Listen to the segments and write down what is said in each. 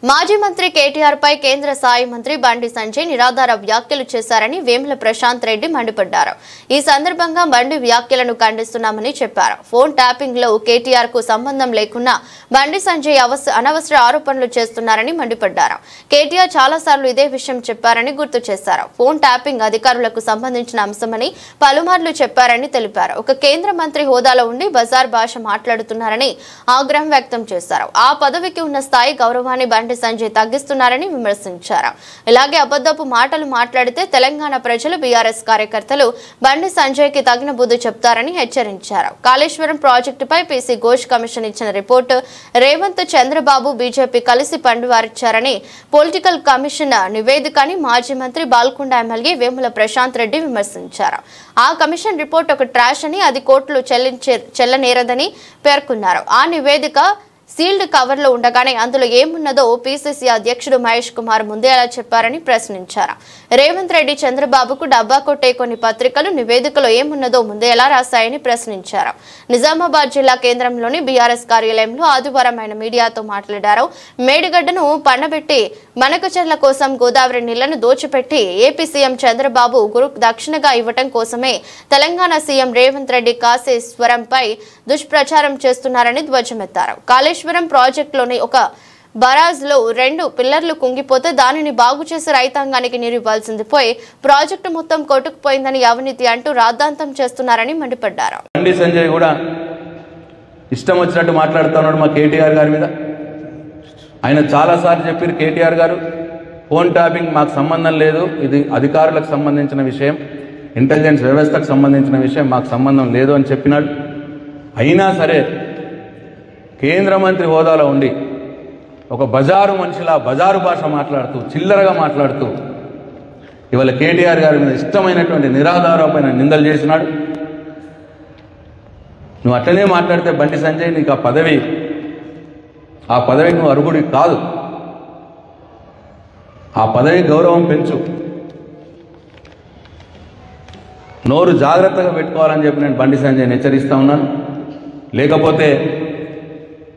మాజీ మంత్రి కేటీఆర్ పై కేంద్ర సాయి మంత్రి బండి సంజయ్ నిరాధార వ్యాఖ్యలు చేశారని వేముల ప్రశాంత్ రెడ్డి మండిపడ్డారు. ఈ సందర్భంగా బండి వ్యాఖ్యలను ఖండిస్తున్నామని చెప్పారు. ఫోన్ ట్యాపింగ్ లో కేటీఆర్ కు సంబంధం లేకున్నా బండి సంజయ్ అనవసర ఆరోపణలు చేస్తున్నారని మండిపడ్డారు. కేటీఆర్ చాలాసార్లు ఇదే విషయం చెప్పారని గుర్తు చేశారు. ఫోన్ ట్యాపింగ్ అధికారులకు సంబంధించిన అంశమని పలుమార్లు చెప్పారని తెలిపారు. ఒక కేంద్ర మంత్రి హోదాలో ఉండి బజార్ భాష మాట్లాడుతున్నారని ఆగ్రహం వ్యక్తం చేశారు. ఆ పదవికి ఉన్న స్థాయి గౌరవాన్ని బండి సంజయ్ తగ్గిస్తున్నారని విమర్శించారు. ఇలాగే అబద్ధపు మాటలు మాట్లాడితే తెలంగాణ ప్రజలు బీఆర్ఎస్ కార్యకర్తలు బండి సంజయ్ కి తగిన బుద్ధి చెప్తారని హెచ్చరించారు. కాళేశ్వరం ప్రాజెక్టుపై పీసీ ఘోష్ కమిషన్ ఇచ్చిన రిపోర్టు రేవంత్ చంద్రబాబు బీజేపీ కలిసి పండువారిచ్చారని పొలిటికల్ కమిషన్ నివేదికని మాజీ మంత్రి బాల్కొండ ఎమ్మెల్యే వేముల ప్రశాంత్ రెడ్డి విమర్శించారు. ఆ కమిషన్ రిపోర్ట్ ఒక ట్రాష్ అని అది కోర్టులు చెల్లనేరదని పేర్కొన్నారు. ఆ నివేదిక సీల్డ్ కవర్ లో ఉండగానే అందులో ఏమున్నదో పీసీసీ అధ్యక్షుడు మహేష్ కుమార్ ముందే అలా చెప్పారని ప్రశ్నించారు. రేవంత్ రెడ్డి చంద్రబాబుకు డబ్బా కొట్టే కొన్ని పత్రికలు నివేదికలో ఏమున్నదో ముందే ఎలా రాశాయని ప్రశ్నించారు. నిజామాబాద్ జిల్లా కేంద్రంలోని బీఆర్ఎస్ కార్యాలయంలో ఆదివారం ఆయన మీడియాతో మాట్లాడారు. మేడిగడ్డను పన్నబెట్టి మనకచర్ల కోసం గోదావరి నీళ్లను దోచిపెట్టి ఏపీ సీఎం చంద్రబాబు గురు దక్షిణగా ఇవ్వటం కోసమే తెలంగాణ సీఎం రేవంత్ రెడ్డి కాళేశ్వరంపై దుష్ప్రచారం చేస్తున్నారని ధ్వజమెత్తారు. కాళేశ్వరం ప్రాజెక్టులోని ఒక బరాజ్ లో 2 పిల్లర్లు కుంగిపోతే దానిని బాగు చేసి రైతాంగానికి నీరు ఇవ్వాల్సింది పోయి ప్రాజెక్టు మొత్తం కొట్టుకుపోయిందని అవినీతి అంటూ రాద్ధాంతం చేస్తున్నారని మండిపడ్డారు. బండి సంజయ్ కూడా ఇష్టం వచ్చినట్టు మాట్లాడుతున్నాడు మా కేటీఆర్ గారి మీద. ఆయన చాలాసార్లు చెప్పారు కేటీఆర్ గారు ఫోన్ ట్యాపింగ్ మాకు సంబంధం లేదు, ఇది అధికారులకు సంబంధించిన విషయం, ఇంటెలిజెన్స్ వ్యవస్థకు సంబంధించిన విషయం, మాకు సంబంధం లేదు అని చెప్పినాడు. అయినా సరే కేంద్ర మంత్రి హోదాలో ఉండి ఒక బజారు మనిషిలా బజారు భాష మాట్లాడుతూ చిల్లరగా మాట్లాడుతూ ఇవాళ కేటీఆర్ గారి మీద ఇష్టమైనటువంటి నిరాధారమైన నిందలు చేసినాడు. నువ్వు అట్లనే మాట్లాడితే బండి సంజయ్ నీకు ఆ పదవికి నువ్వు అర్హుడి కాదు. ఆ పదవి గౌరవం పెంచు, నోరు జాగ్రత్తగా పెట్టుకోవాలని చెప్పి నేను బండి సంజయ్ని హెచ్చరిస్తూ ఉన్నాను. లేకపోతే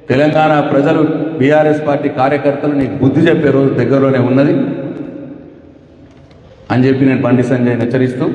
తెలంగాణ ప్రజలు బీఆర్ఎస్ పార్టీ కార్యకర్తలు నీకు బుద్ధి చెప్పే రోజు దగ్గరలోనే ఉన్నది అని చెప్పి నేను బండి సంజయ్ని హెచ్చరిస్తూ